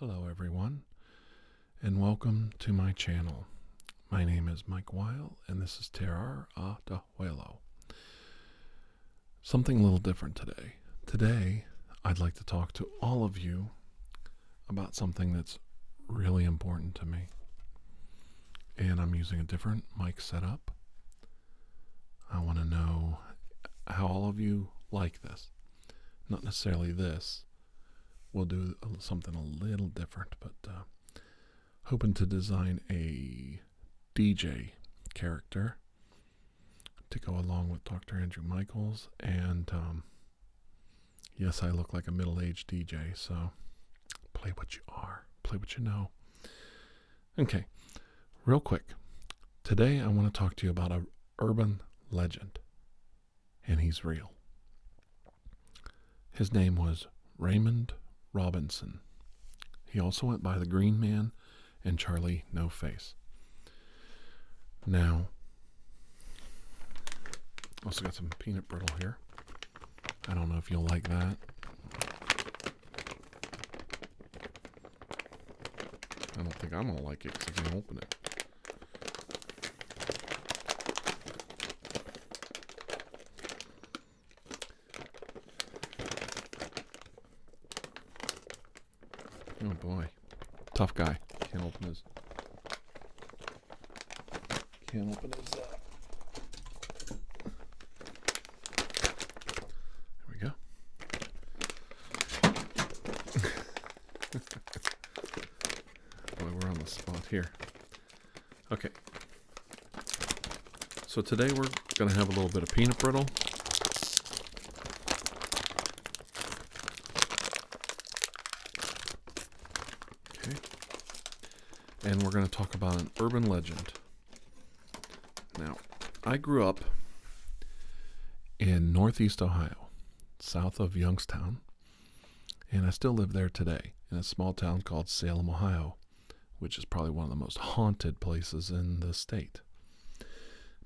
Hello everyone, and welcome to my channel. My name is Mike Weil, and this is Tiraradeguello. Something a little different today. Today, I'd like to talk to all of you about something that's really important to me. And I'm using a different mic setup. I want to know how all of you like this. Not necessarily this. We'll do something a little different, but hoping to design a DJ character to go along with Dr. Andrew Michaels. And yes, I look like a middle-aged DJ, so play what you are, play what you know. Okay, real quick. Today I want to talk to you about an urban legend, and he's real. His name was Raymond Robinson. He also went by the Green Man and Charlie No Face. Now, also got some peanut brittle here. I don't know if you'll like that. I don't think I'm gonna like it because I can't open it. Oh boy, tough guy. Can't open his. There we go. Boy, we're on the spot here. Okay. So today we're gonna have a little bit of peanut brittle. And we're going to talk about an urban legend. Now, I grew up in Northeast Ohio, south of Youngstown, and I still live there today in a small town called Salem, Ohio, which is probably one of the most haunted places in the state.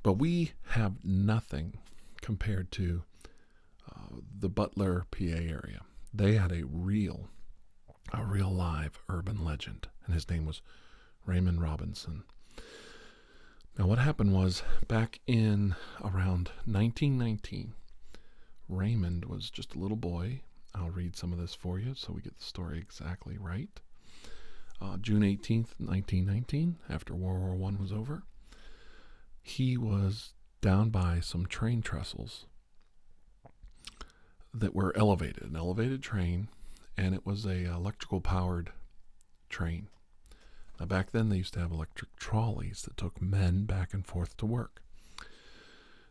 But we have nothing compared to the Butler, PA area. They had a real live urban legend, and his name was Raymond Robinson. Now, what happened was back in around 1919, Raymond was just a little boy. I'll read some of this for you so we get the story exactly right. June 18th, 1919, after World War I was over, he was down by some train trestles that were elevated, an elevated train, and it was a electrical powered train. Now, back then, they used to have electric trolleys that took men back and forth to work.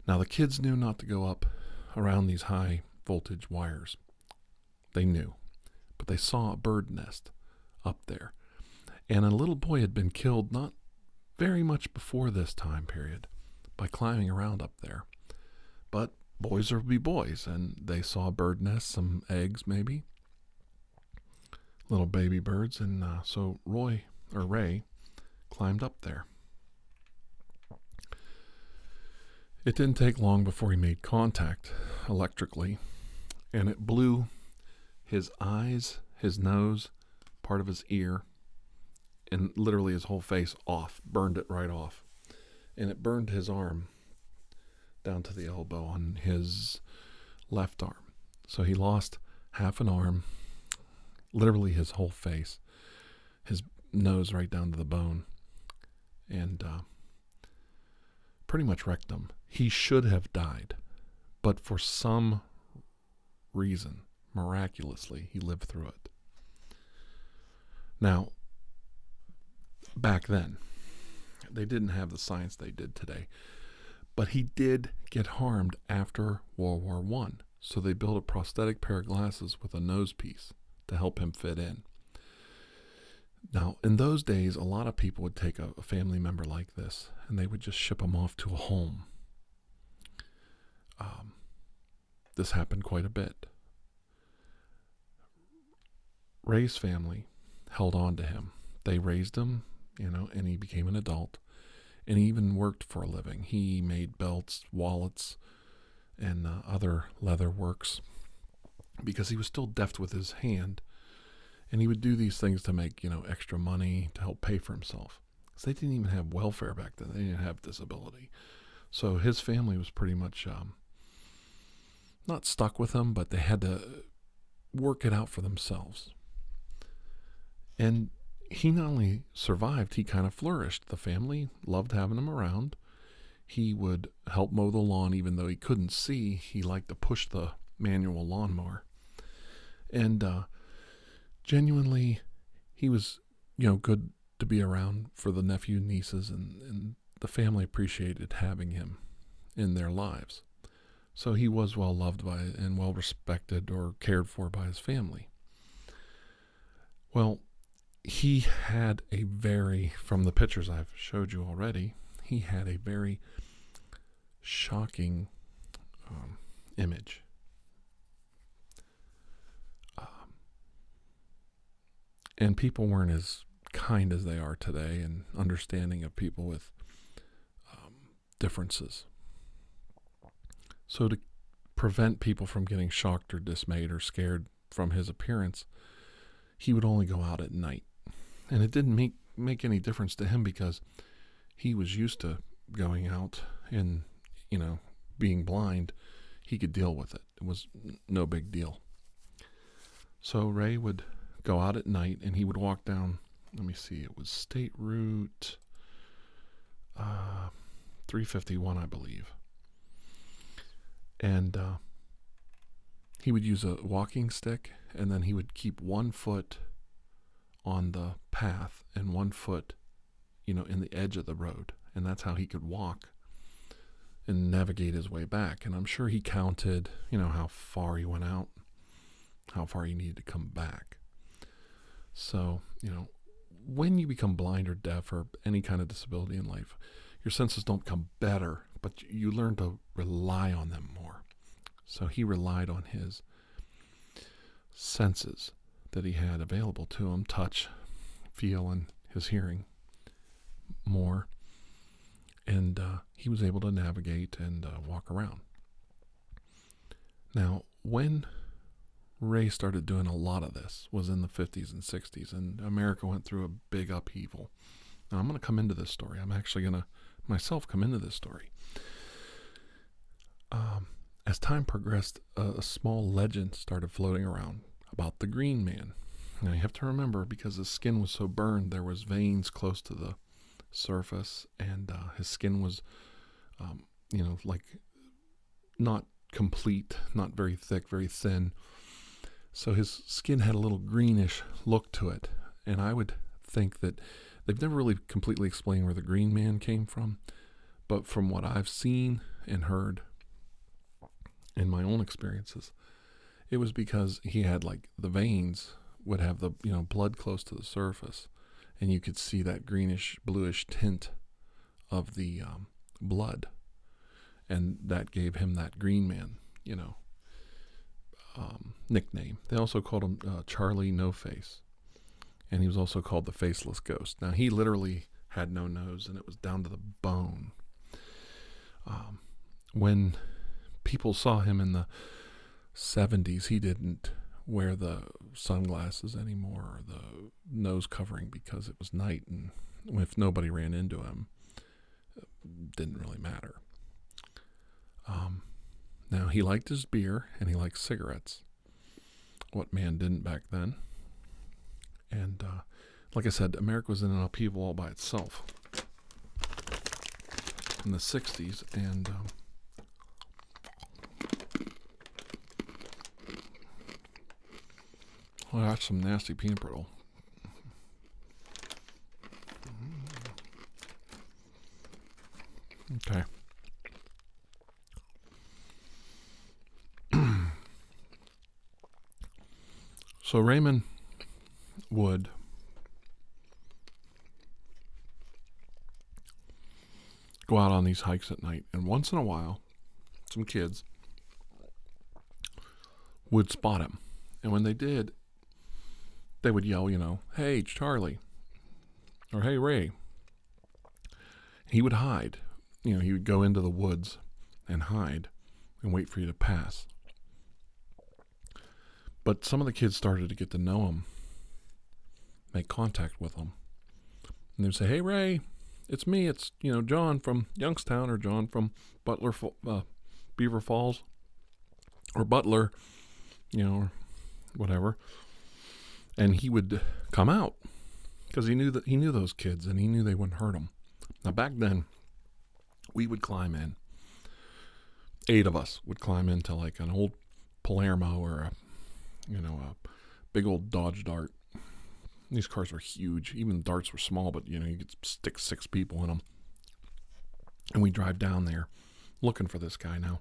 Now, the kids knew not to go up around these high voltage wires. They knew, but they saw a bird nest up there. And a little boy had been killed not very much before this time period by climbing around up there. But boys will be boys, and they saw a bird nest, some eggs maybe, little baby birds, and so Ray climbed up there. It didn't take long before he made contact electrically, and it blew his eyes, his nose, part of his ear, and literally his whole face off, burned it right off. And it burned his arm down to the elbow on his left arm. So he lost half an arm, literally his whole face, his nose right down to the bone, and pretty much wrecked him. He should have died, but for some reason, miraculously, he lived through it. Now, back then, they didn't have the science they did today, but he did get harmed after World War I, so they built a prosthetic pair of glasses with a nose piece to help him fit in. Now, in those days, a lot of people would take a family member like this, and they would just ship them off to a home. This happened quite a bit. Ray's family held on to him. They raised him, and he became an adult, and he even worked for a living. He made belts, wallets, and other leather works because he was still deft with his hand, And he would do these things to make, extra money to help pay for himself. Because they didn't even have welfare back then. They didn't have disability. So his family was pretty much not stuck with him, but they had to work it out for themselves. And he not only survived, he kind of flourished. The family loved having him around. He would help mow the lawn even though he couldn't see. He liked to push the manual lawnmower. And genuinely, he was, good to be around for the nephew and nieces, and the family appreciated having him in their lives. So he was well loved by and well respected or cared for by his family. Well, he had from the pictures I've showed you already, he had a very shocking image. And people weren't as kind as they are today and understanding of people with differences. So to prevent people from getting shocked or dismayed or scared from his appearance, he would only go out at night. And it didn't make any difference to him because he was used to going out and, being blind. He could deal with it. It was no big deal. So Ray would go out at night and he would walk down, let me see, it was State Route 351, I believe. And he would use a walking stick, and then he would keep 1 foot on the path and 1 foot, in the edge of the road. And that's how he could walk and navigate his way back. And I'm sure he counted, how far he went out, how far he needed to come back. So, when you become blind or deaf or any kind of disability in life, your senses don't become better, but you learn to rely on them more. So he relied on his senses that he had available to him, touch, feel, and his hearing more. And he was able to navigate and walk around. Now, when Ray started doing a lot of this was in the 50s and 60s, and America went through a big upheaval. Now, I'm going to come into this story. I'm actually going to myself come into this story. As time progressed, a small legend started floating around about the Green Man. Now, you have to remember, because his skin was so burned, there was veins close to the surface, and his skin was, like not complete, not very thick, very thin. So his skin had a little greenish look to it. And I would think that they've never really completely explained where the Green Man came from. But from what I've seen and heard in my own experiences, it was because he had the veins would have the, blood close to the surface. And you could see that greenish, bluish tint of the blood. And that gave him that Green Man, nickname. They also called him Charlie No Face. And he was also called the Faceless Ghost. Now, he literally had no nose, and it was down to the bone. When people saw him in the 70s, he didn't wear the sunglasses anymore or the nose covering because it was night, and if nobody ran into him, it didn't really matter. Now, he liked his beer and he liked cigarettes. What man didn't back then? And like I said, America was in an upheaval all by itself in the 60s, and well, that's some nasty peanut brittle. Okay. So Raymond would go out on these hikes at night, and once in a while, some kids would spot him. And when they did, they would yell, "Hey, Charlie," or "Hey, Ray." He would hide. He would go into the woods and hide and wait for you to pass. But some of the kids started to get to know him, make contact with them. And they'd say, "Hey, Ray, it's me. It's, John from Youngstown, or John from Beaver Falls, or Butler, or whatever." And he would come out because he knew those kids, and he knew they wouldn't hurt them. Now, back then, we would climb in. 8 of us would climb into like an old Palermo or a big old Dodge Dart. These cars were huge. Even darts were small, but you could stick 6 people in them. And we drive down there looking for this guy. Now,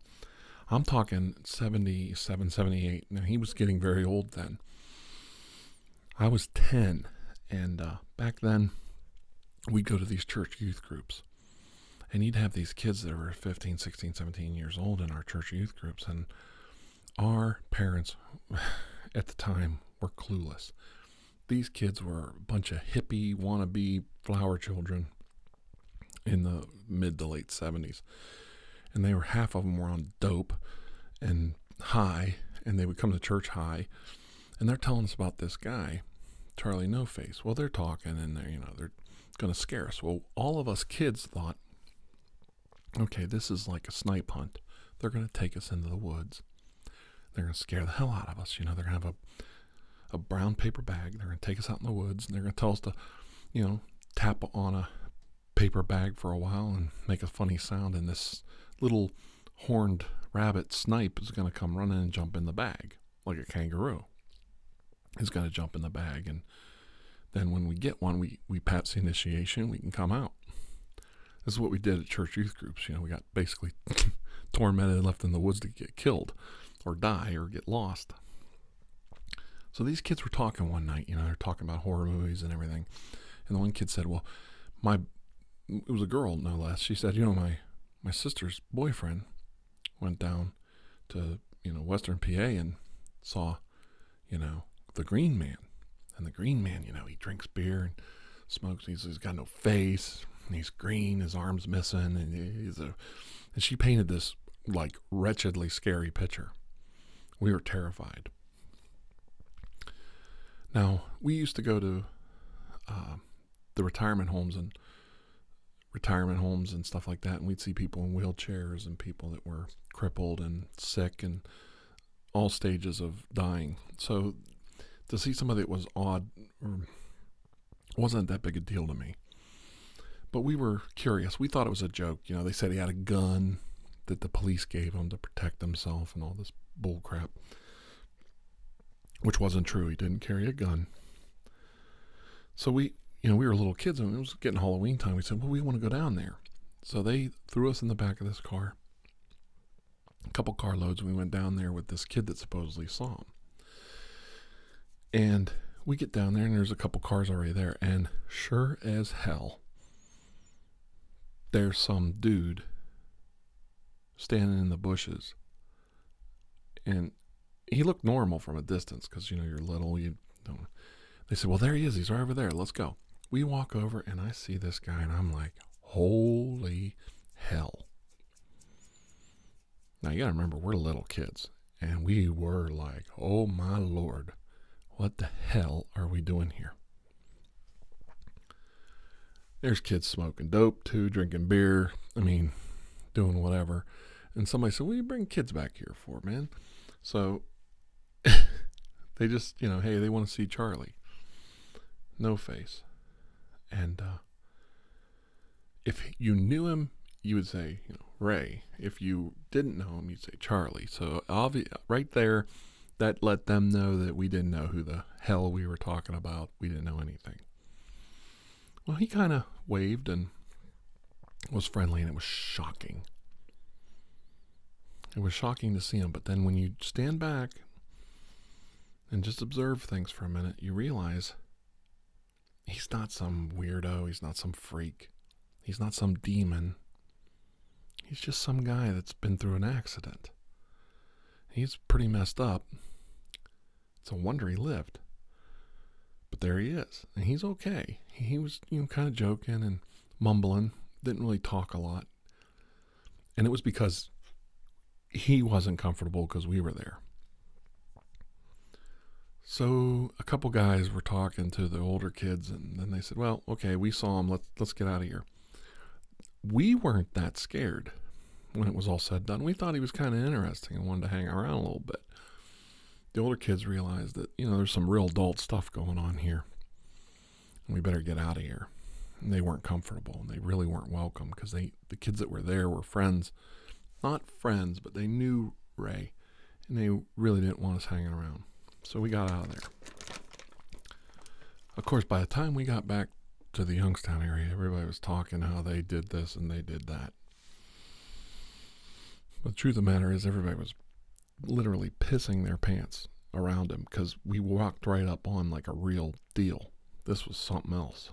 I'm talking 77, 78. Now, he was getting very old then. I was 10. And back then, we'd go to these church youth groups. And you'd have these kids that were 15, 16, 17 years old in our church youth groups. And our parents at the time were clueless. These kids were a bunch of hippie, wannabe flower children in the mid to late 70s. And they were, half of them were on dope and high, and they would come to church high. And they're telling us about this guy, Charlie No Face. Well, they're talking, and they're going to scare us. Well, all of us kids thought, okay, this is like a snipe hunt. They're going to take us into the woods. They're going to scare the hell out of us. They're going to have a brown paper bag. They're going to take us out in the woods, and they're going to tell us to, tap on a paper bag for a while and make a funny sound, and this little horned rabbit snipe is going to come running and jump in the bag like a kangaroo. He's going to jump in the bag, and then when we get one, we pass the initiation, we can come out. This is what we did at church youth groups. We got basically tormented and left in the woods to get killed or die or get lost. So these kids were talking one night, they're talking about horror movies and everything. And the one kid said, well, it was a girl, no less. She said, my sister's boyfriend went down to, Western PA and saw, the Green Man. And the Green Man, he drinks beer and smokes. He's got no face. And he's green. His arm's missing. And she painted this, like, wretchedly scary picture. We were terrified. Now, we used to go to the retirement homes and stuff like that, and we'd see people in wheelchairs and people that were crippled and sick and all stages of dying. So to see somebody that was odd wasn't that big a deal to me. But we were curious. We thought it was a joke. They said he had a gun that the police gave him to protect himself and all this bull crap, which wasn't true. He didn't carry a gun. So we were little kids, and it was getting Halloween time. We said, well, we want to go down there. So they threw us in the back of this car. A couple carloads. We went down there with this kid that supposedly saw him. And we get down there, and there's a couple cars already there. And sure as hell, there's some dude standing in the bushes. And he looked normal from a distance because, you're little. They said, well, there he is. He's right over there. Let's go. We walk over, and I see this guy, and I'm like, holy hell. Now, you got to remember, we're little kids, and we were like, oh, my Lord, what the hell are we doing here? There's kids smoking dope, too, drinking beer, doing whatever. And somebody said, what do you bring kids back here for, man? So they just, hey, they want to see Charlie. No Face. And if you knew him, you would say, Ray. If you didn't know him, you'd say Charlie. So right there, that let them know that we didn't know who the hell we were talking about. We didn't know anything. Well, he kind of waved and was friendly, and it was shocking. It was shocking to see him, but then when you stand back and just observe things for a minute, you realize he's not some weirdo. He's not some freak. He's not some demon. He's just some guy that's been through an accident. He's pretty messed up. It's a wonder he lived. But there he is, and he's okay. He was, kind of joking and mumbling, didn't really talk a lot. And it was because he wasn't comfortable because we were there. So a couple guys were talking to the older kids, and then they said, "Well, okay, we saw him. Let's get out of here." We weren't that scared when it was all said and done. We thought he was kind of interesting and wanted to hang around a little bit. The older kids realized that, there's some real adult stuff going on here. And we better get out of here. And they weren't comfortable, and they really weren't welcome, because the kids that were there were friends. Not friends, but they knew Ray, and they really didn't want us hanging around. So we got out of there. Of course, by the time we got back to the Youngstown area, everybody was talking how they did this and they did that. But the truth of the matter is, everybody was literally pissing their pants around him, because we walked right up on like a real deal. This was something else.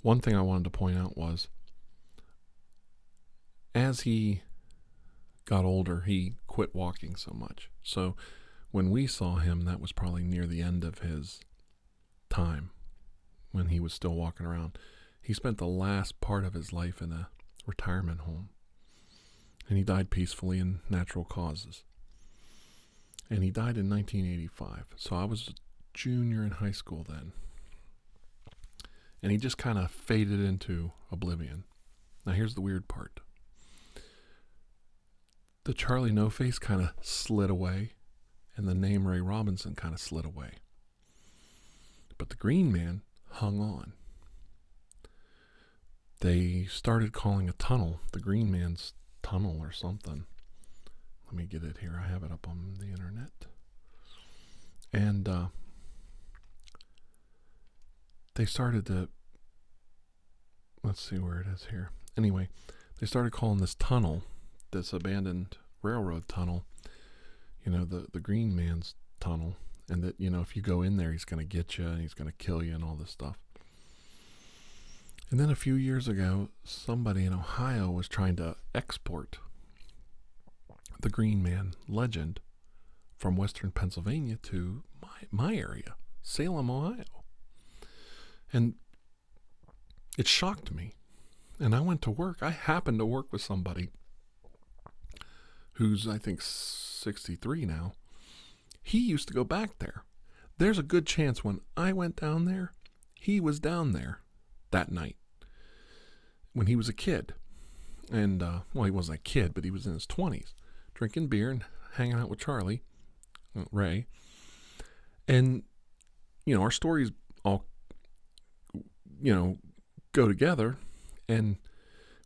One thing I wanted to point out was, as he got older, he quit walking so much. So when we saw him, that was probably near the end of his time, when he was still walking around. He spent the last part of his life in a retirement home, and he died peacefully in natural causes. And he died in 1985. So I was a junior in high school then. And he just kind of faded into oblivion. Now here's the weird part. The Charlie No Face kind of slid away, and the name Ray Robinson kind of slid away. But the Green Man hung on. They started calling a tunnel the Green Man's Tunnel or something. Let me get it here. I have it up on the internet. And they started to, let's see where it is here. Anyway, they started calling this tunnel, this abandoned railroad tunnel, the Green Man's Tunnel. And that, if you go in there, he's going to get you and he's going to kill you and all this stuff. And then a few years ago, somebody in Ohio was trying to export the Green Man legend from Western Pennsylvania to my area, Salem, Ohio. And it shocked me. And I went to work. I happened to work with somebody who's, I think, 63 now. He used to go back there. There's a good chance when I went down there, he was down there that night when he was a kid. And, he wasn't a kid, but he was in his 20s, drinking beer and hanging out with Charlie, Ray. And, our stories all, go together. And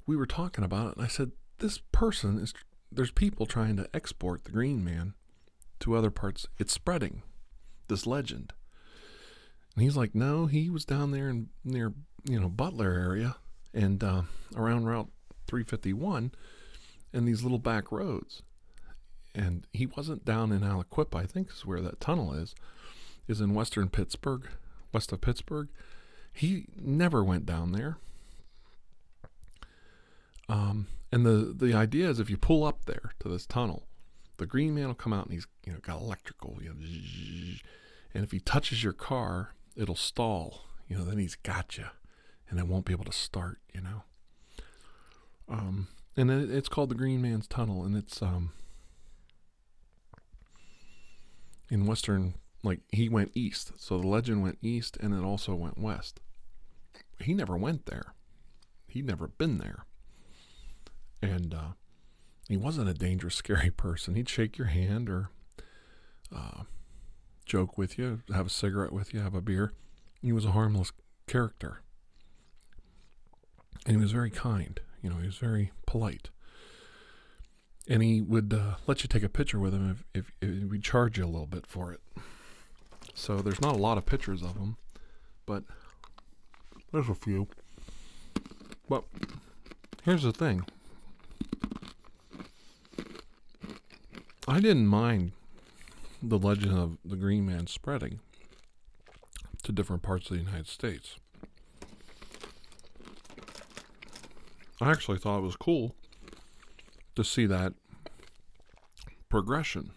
we were talking about it, and I said, there's people trying to export the Green Man to other parts. It's spreading, this legend. And he's like, no, he was down there near Butler area, and around Route 351 and these little back roads. And he wasn't down in Aliquippa, I think is where that tunnel is in western Pittsburgh, west of Pittsburgh. He never went down there. And the idea is, if you pull up there to this tunnel, the Green Man will come out, and he's got electrical, and if he touches your car, it'll stall, then he's got you, and it won't be able to start, and it's called the Green Man's Tunnel, and it's in western, he went east, so the legend went east, and it also went west. He never went there. He'd never been there. And he wasn't a dangerous, scary person. He'd shake your hand or joke with you, have a cigarette with you, have a beer. He was a harmless character. And he was very kind. He was very polite. And he would let you take a picture with him if we'd charge you a little bit for it. So there's not a lot of pictures of him, but there's a few. But here's the thing. I didn't mind the legend of the Green Man spreading to different parts of the United States. I actually thought it was cool to see that progression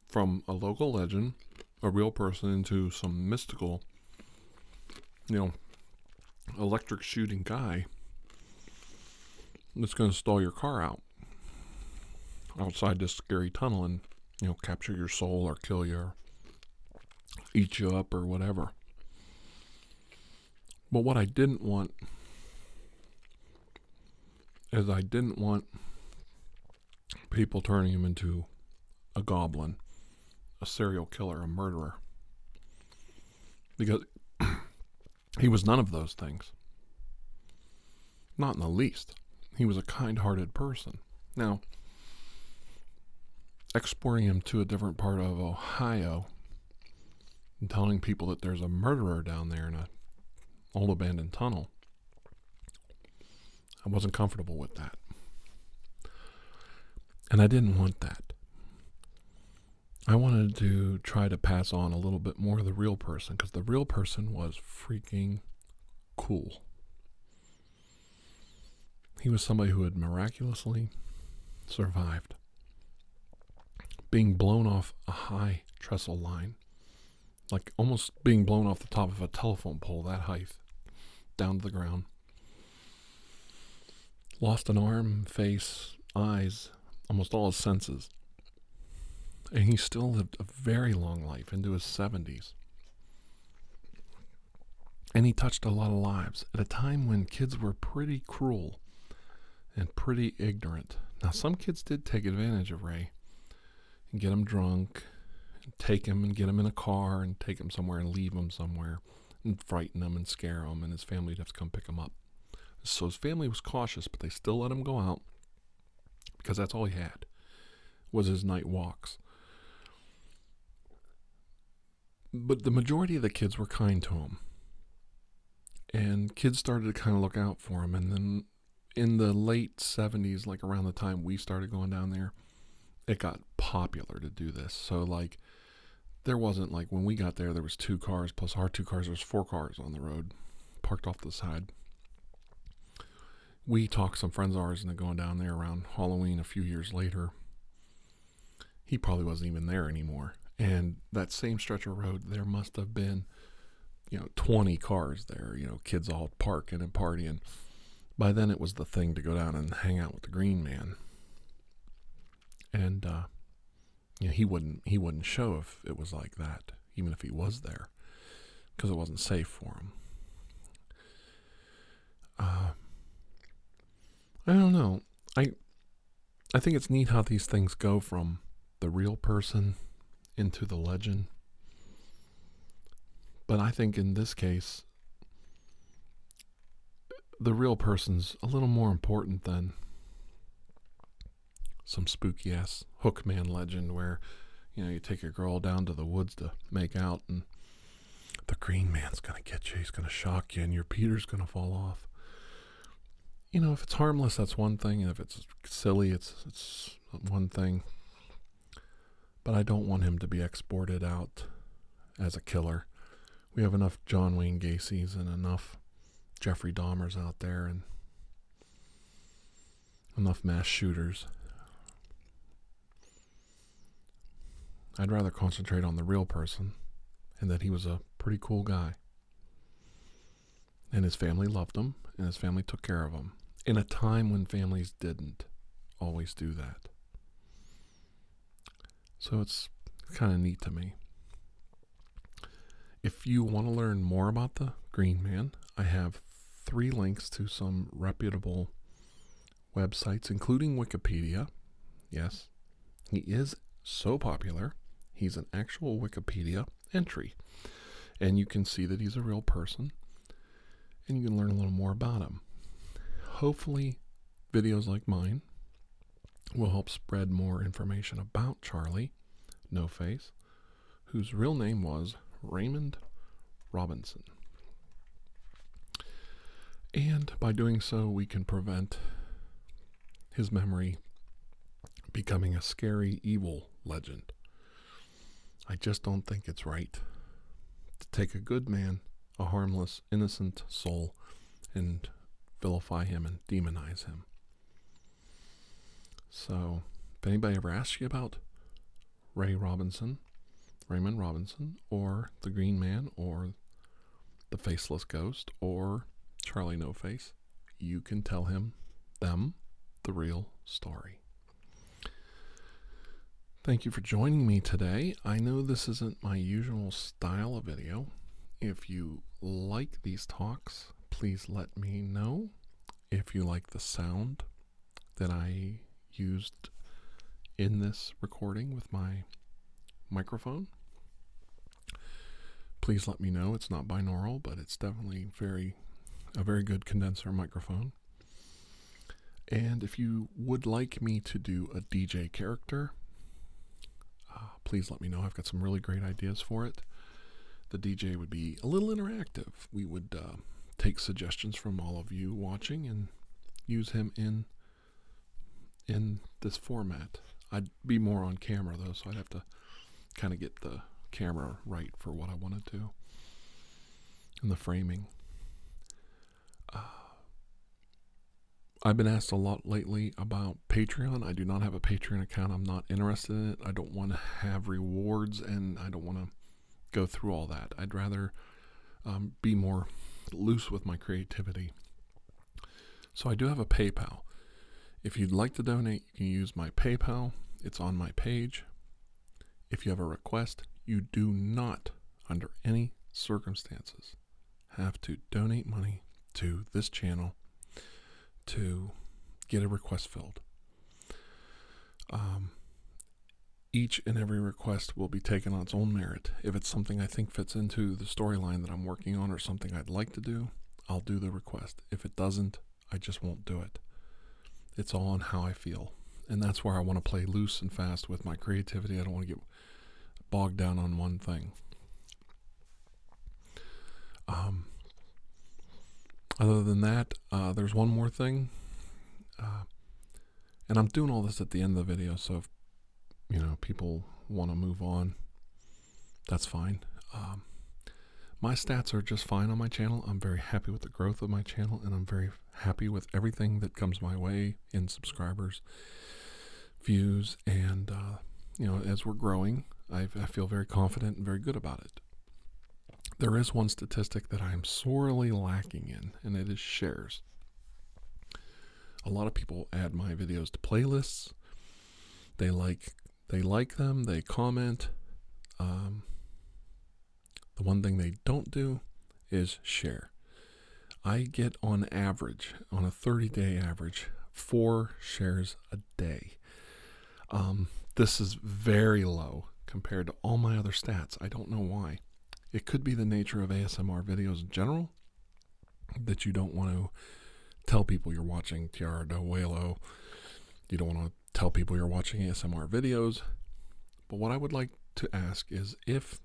from a local legend a real person into some mystical, electric shooting guy that's going to stall your car out outside this scary tunnel and, capture your soul or kill you or eat you up or whatever. But what I didn't want is I didn't want people turning him into a goblin, a serial killer, a murderer. Because he was none of those things. Not in the least. He was a kind-hearted person. Now, exporting him to a different part of Ohio and telling people that there's a murderer down there in an old abandoned tunnel, I wasn't comfortable with that. And I didn't want that. I wanted to try to pass on a little bit more of the real person, because the real person was freaking cool. He was somebody who had miraculously survived being blown off a high trestle line, like almost being blown off the top of a telephone pole, that height, down to the ground. Lost an arm, face, eyes, almost all his senses. And he still lived a very long life, into his 70s. And he touched a lot of lives at a time when kids were pretty cruel and pretty ignorant. Now, some kids did take advantage of Ray and get him drunk, and take him and get him in a car and take him somewhere and leave him somewhere and frighten him and scare him, and his family would have to come pick him up. So his family was cautious, but they still let him go out because that's all he had, was his night walks. But the majority of the kids were kind to him. And kids started to kind of look out for him. And then in the late 70s, like around the time we started going down there, it got popular to do this. So like, there wasn't like, when we got there was 2 cars plus our 2 cars. There's 4 cars on the road parked off to the side. We talked some friends of ours into going down there around Halloween a few years later. He probably wasn't even there anymore. And that same stretch of road, there must have been, 20 cars there, kids all parking and partying. By then it was the thing to go down and hang out with the Green Man. And, he wouldn't show if it was like that, even if he was there, because it wasn't safe for him. I don't know. I think it's neat how these things go from the real person into the legend. But I think in this case, the real person's a little more important than some spooky ass Hookman legend where, you take a girl down to the woods to make out and the Green Man's gonna get you, he's gonna shock you, and your Peter's gonna fall off. If it's harmless, that's one thing, and if it's silly, it's one thing. But I don't want him to be exported out as a killer. We have enough John Wayne Gacy's and enough Jeffrey Dahmers out there and enough mass shooters. I'd rather concentrate on the real person and that he was a pretty cool guy. And his family loved him, and his family took care of him in a time when families didn't always do that. So it's kind of neat to me. If you want to learn more about the Green Man, I have 3 links to some reputable websites, including Wikipedia. Yes, he is so popular, he's an actual Wikipedia entry. And you can see that he's a real person, and you can learn a little more about him. Hopefully, videos like mine will help spread more information about Charlie No Face, whose real name was Raymond Robinson. And by doing so, we can prevent his memory becoming a scary, evil legend. I just don't think it's right to take a good man, a harmless, innocent soul, and vilify him and demonize him. So, if anybody ever asks you about Ray Robinson, Raymond Robinson, or the Green Man, or the Faceless Ghost, or Charlie No Face, you can tell them, the real story. Thank you for joining me today. I know this isn't my usual style of video. If you like these talks, please let me know. If you like the sound that I used in this recording with my microphone, please let me know. It's not binaural, but it's definitely a very good condenser microphone. And if you would like me to do a DJ character, please let me know. I've got some really great ideas for it. The DJ would be a little interactive. We would take suggestions from all of you watching and use him in this format. I'd be more on camera though, so I'd have to kind of get the camera right for what I want to do and the framing. I've been asked a lot lately about Patreon. I do not have a Patreon account. I'm not interested in it. I don't want to have rewards, and I don't want to go through all that. I'd rather be more loose with my creativity. So I do have a PayPal. If you'd like to donate, you can use my PayPal. It's on my page. If you have a request, you do not, under any circumstances, have to donate money to this channel to get a request filled. Each and every request will be taken on its own merit. If it's something I think fits into the storyline that I'm working on or something I'd like to do, I'll do the request. If it doesn't, I just won't do it. It's all on how I feel. And that's where I want to play loose and fast with my creativity. I don't want to get bogged down on one thing. Other than that, there's one more thing. And I'm doing all this at the end of the video, so if people want to move on, that's fine. My stats are just fine on my channel. I'm very happy with the growth of my channel, and I'm very happy with everything that comes my way in subscribers, views, and as we're growing, I feel very confident and very good about it. There is one statistic that I am sorely lacking in, and it is shares. A lot of people add my videos to playlists. They like them, they comment. The one thing they don't do is share. I get on average, on a 30-day average, 4 shares a day. This is very low compared to all my other stats. I don't know why. It could be the nature of ASMR videos in general, that you don't want to tell people you're watching Tiraradeguello. You don't want to tell people you're watching ASMR videos. But what I would like to ask is, if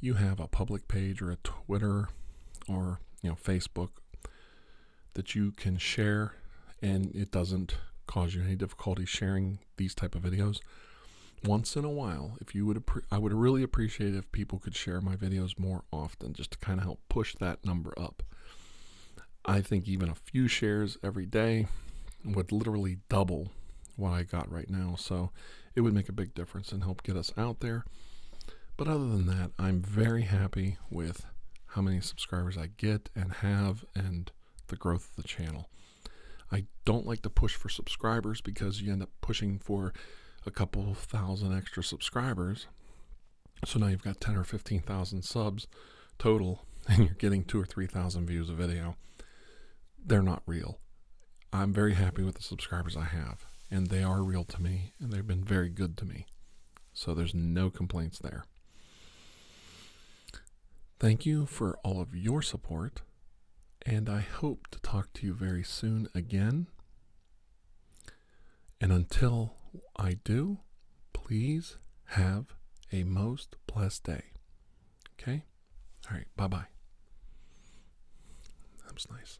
you have a public page or a Twitter or Facebook that you can share and it doesn't cause you any difficulty sharing these type of videos, once in a while, if you would, I would really appreciate if people could share my videos more often, just to kind of help push that number up. I think even a few shares every day would literally double what I got right now, so it would make a big difference and help get us out there. But other than that, I'm very happy with how many subscribers I get and have, and the growth of the channel. I don't like to push for subscribers, because you end up pushing for a couple thousand extra subscribers. So now you've got 10 or 15,000 subs total, and you're getting 2,000 or 3,000 views a video. They're not real. I'm very happy with the subscribers I have, and they are real to me, and they've been very good to me. So there's no complaints there. Thank you for all of your support, and I hope to talk to you very soon again. And until I do, please have a most blessed day. Okay? All right, bye-bye. That was nice.